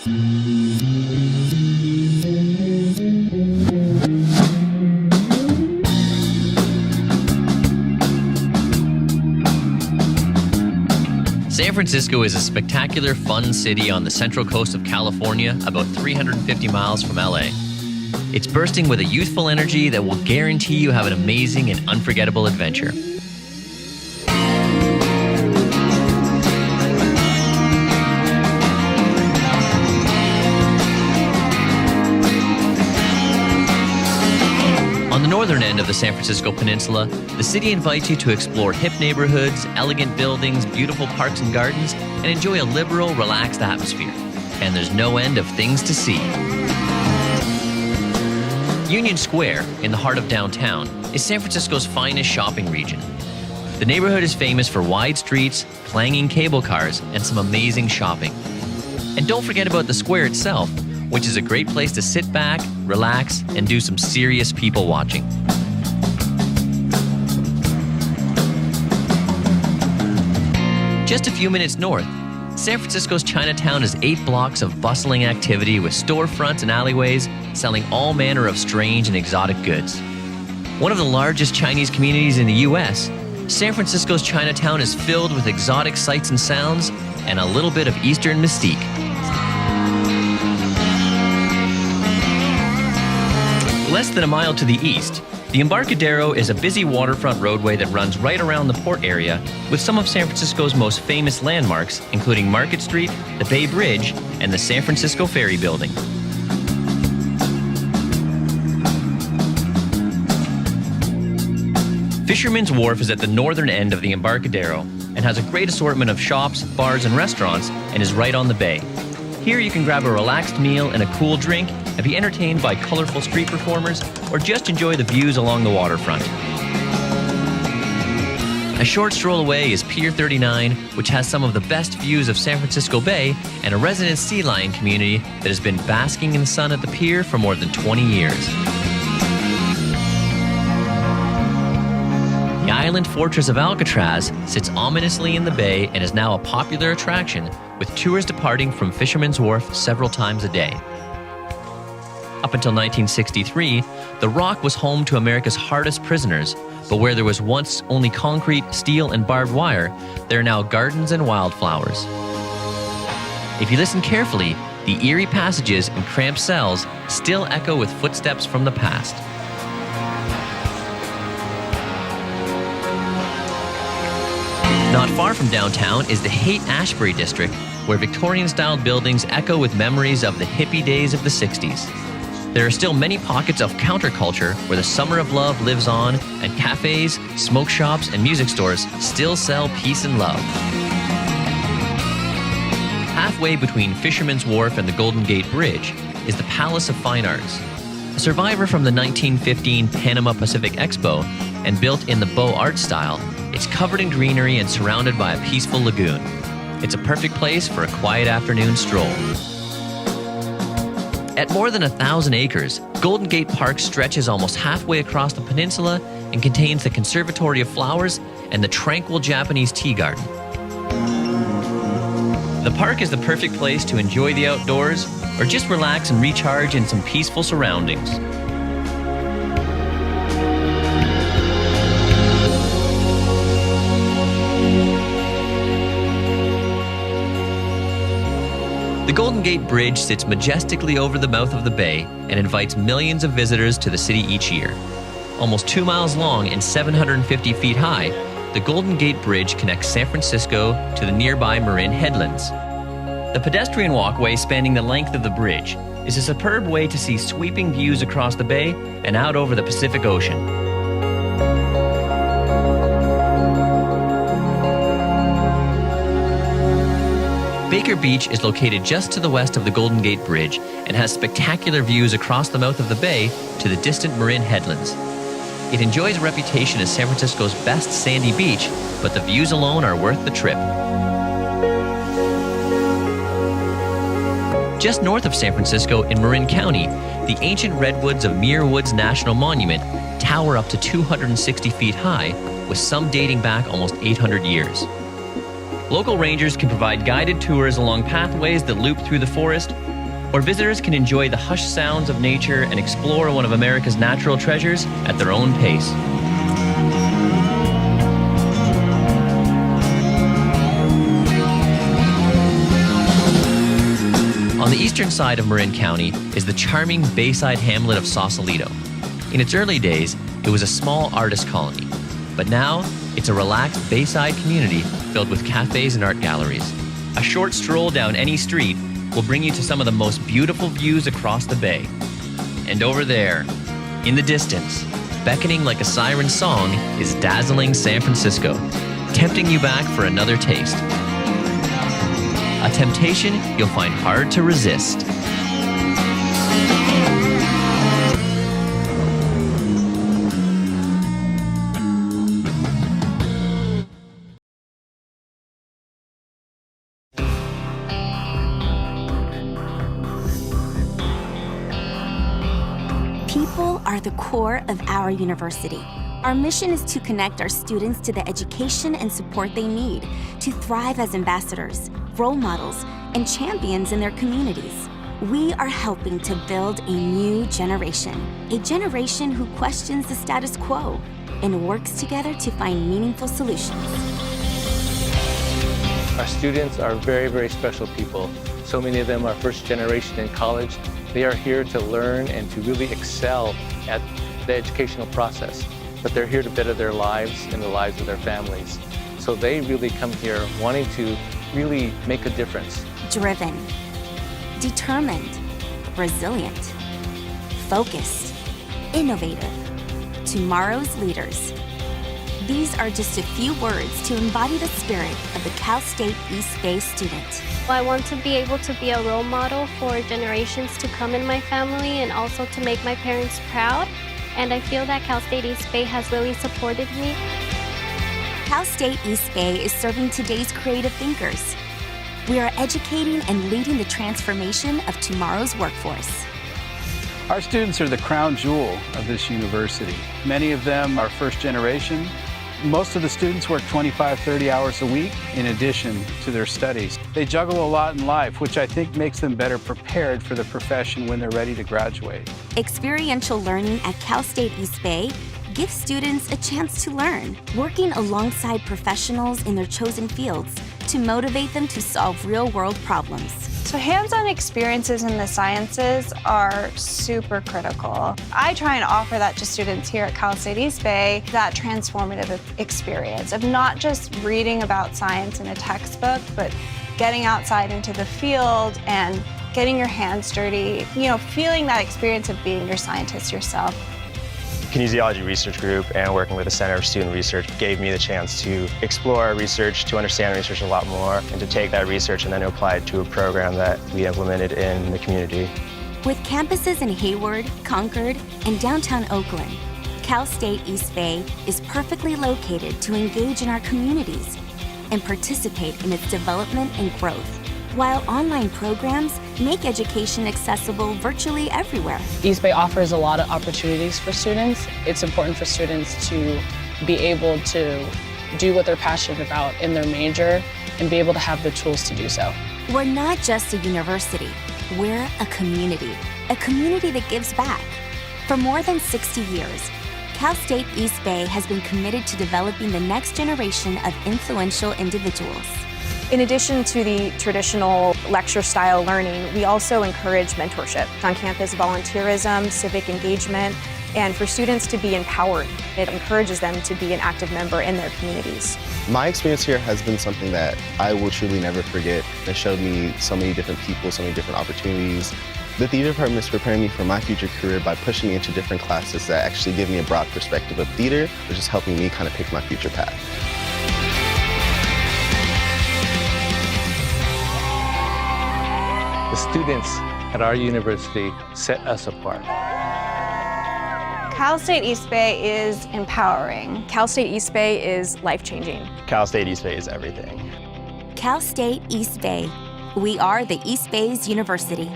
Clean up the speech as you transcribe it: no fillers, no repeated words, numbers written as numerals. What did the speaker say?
San Francisco is a spectacular, fun city on the central coast of California, about 350 miles from LA. It's bursting with a youthful energy that will guarantee you have an amazing and unforgettable adventure. On the northern end of the San Francisco Peninsula, the city invites you to explore hip neighborhoods, elegant buildings, beautiful parks and gardens, and enjoy a liberal, relaxed atmosphere. And there's no end of things to see. Union Square, in the heart of downtown, is San Francisco's finest shopping region. The neighborhood is famous for wide streets, clanging cable cars, and some amazing shopping. And don't forget about the square itself, which is a great place to sit back, relax, and do some serious people watching. Just a few minutes north, San Francisco's Chinatown is 8 blocks of bustling activity with storefronts and alleyways selling all manner of strange and exotic goods. One of the largest Chinese communities in the U.S., San Francisco's Chinatown is filled with exotic sights and sounds and a little bit of Eastern mystique. Less than a mile to the east, the Embarcadero is a busy waterfront roadway that runs right around the port area with some of San Francisco's most famous landmarks, including Market Street, the Bay Bridge, and the San Francisco Ferry Building. Fisherman's Wharf is at the northern end of the Embarcadero and has a great assortment of shops, bars, and restaurants and is right on the bay. Here you can grab a relaxed meal and a cool drink and be entertained by colorful street performers or just enjoy the views along the waterfront. A short stroll away is Pier 39, which has some of the best views of San Francisco Bay and a resident sea lion community that has been basking in the sun at the pier for more than 20 years. The island fortress of Alcatraz sits ominously in the bay and is now a popular attraction, with tours departing from Fisherman's Wharf several times a day. Up until 1963, the Rock was home to America's hardest prisoners, but where there was once only concrete, steel, and barbed wire, there are now gardens and wildflowers. If you listen carefully, the eerie passages and cramped cells still echo with footsteps from the past. Not far from downtown is the Haight-Ashbury district, where Victorian-style buildings echo with memories of the hippie days of the 60s. There are still many pockets of counterculture where the summer of love lives on, and cafes, smoke shops, and music stores still sell peace and love. Halfway between Fisherman's Wharf and the Golden Gate Bridge is the Palace of Fine Arts. A survivor from the 1915 Panama Pacific Expo and built in the Beaux Arts style, it's covered in greenery and surrounded by a peaceful lagoon. It's a perfect place for a quiet afternoon stroll. At more than 1,000 acres, Golden Gate Park stretches almost halfway across the peninsula and contains the Conservatory of Flowers and the tranquil Japanese tea garden. The park is the perfect place to enjoy the outdoors or just relax and recharge in some peaceful surroundings. The Golden Gate Bridge sits majestically over the mouth of the bay and invites millions of visitors to the city each year. Almost 2 miles long and 750 feet high, the Golden Gate Bridge connects San Francisco to the nearby Marin Headlands. The pedestrian walkway spanning the length of the bridge is a superb way to see sweeping views across the bay and out over the Pacific Ocean. Baker Beach is located just to the west of the Golden Gate Bridge and has spectacular views across the mouth of the bay to the distant Marin Headlands. It enjoys a reputation as San Francisco's best sandy beach, but the views alone are worth the trip. Just north of San Francisco in Marin County, the ancient redwoods of Muir Woods National Monument tower up to 260 feet high, with some dating back almost 800 years. Local rangers can provide guided tours along pathways that loop through the forest, or visitors can enjoy the hushed sounds of nature and explore one of America's natural treasures at their own pace. On the eastern side of Marin County is the charming bayside hamlet of Sausalito. In its early days, it was a small artist colony, but now it's a relaxed bayside community filled with cafes and art galleries. A short stroll down any street will bring you to some of the most beautiful views across the bay. And over there, in the distance, beckoning like a siren song, is dazzling San Francisco, tempting you back for another taste. A temptation you'll find hard to resist. People are the core of our university. Our mission is to connect our students to the education and support they need to thrive as ambassadors, role models, and champions in their communities. We are helping to build a new generation, a generation who questions the status quo and works together to find meaningful solutions. Our students are very, very special people. So many of them are first generation in college. They are here to learn and to really excel at the educational process, but they're here to better their lives and the lives of their families. So they really come here wanting to really make a difference. Driven, determined, resilient, focused, innovative, tomorrow's leaders. These are just a few words to embody the spirit of the Cal State East Bay student. I want to be able to be a role model for generations to come in my family and also to make my parents proud. And I feel that Cal State East Bay has really supported me. Cal State East Bay is serving today's creative thinkers. We are educating and leading the transformation of tomorrow's workforce. Our students are the crown jewel of this university. Many of them are first generation. Most of the students work 25, 30 hours a week in addition to their studies. They juggle a lot in life, which I think makes them better prepared for the profession when they're ready to graduate. Experiential learning at Cal State East Bay gives students a chance to learn, working alongside professionals in their chosen fields to motivate them to solve real-world problems. So hands-on experiences in the sciences are super critical. I try and offer that to students here at Cal State East Bay, that transformative experience of not just reading about science in a textbook, but getting outside into the field and getting your hands dirty, feeling that experience of being your scientist yourself. Kinesiology Research Group and working with the Center of Student Research gave me the chance to explore research, to understand research a lot more, and to take that research and then apply it to a program that we implemented in the community. With campuses in Hayward, Concord, and downtown Oakland, Cal State East Bay is perfectly located to engage in our communities and participate in its development and growth, while online programs make education accessible virtually everywhere. East Bay offers a lot of opportunities for students. It's important for students to be able to do what they're passionate about in their major and be able to have the tools to do so. We're not just a university, we're a community that gives back. For more than 60 years, Cal State East Bay has been committed to developing the next generation of influential individuals. In addition to the traditional lecture-style learning, we also encourage mentorship, on-campus volunteerism, civic engagement, and for students to be empowered. It encourages them to be an active member in their communities. My experience here has been something that I will truly never forget. It showed me so many different people, so many different opportunities. The theater department is preparing me for my future career by pushing me into different classes that actually give me a broad perspective of theater, which is helping me kind of pick my future path. The students at our university set us apart. Cal State East Bay is empowering. Cal State East Bay is life-changing. Cal State East Bay is everything. Cal State East Bay. We are the East Bay's university.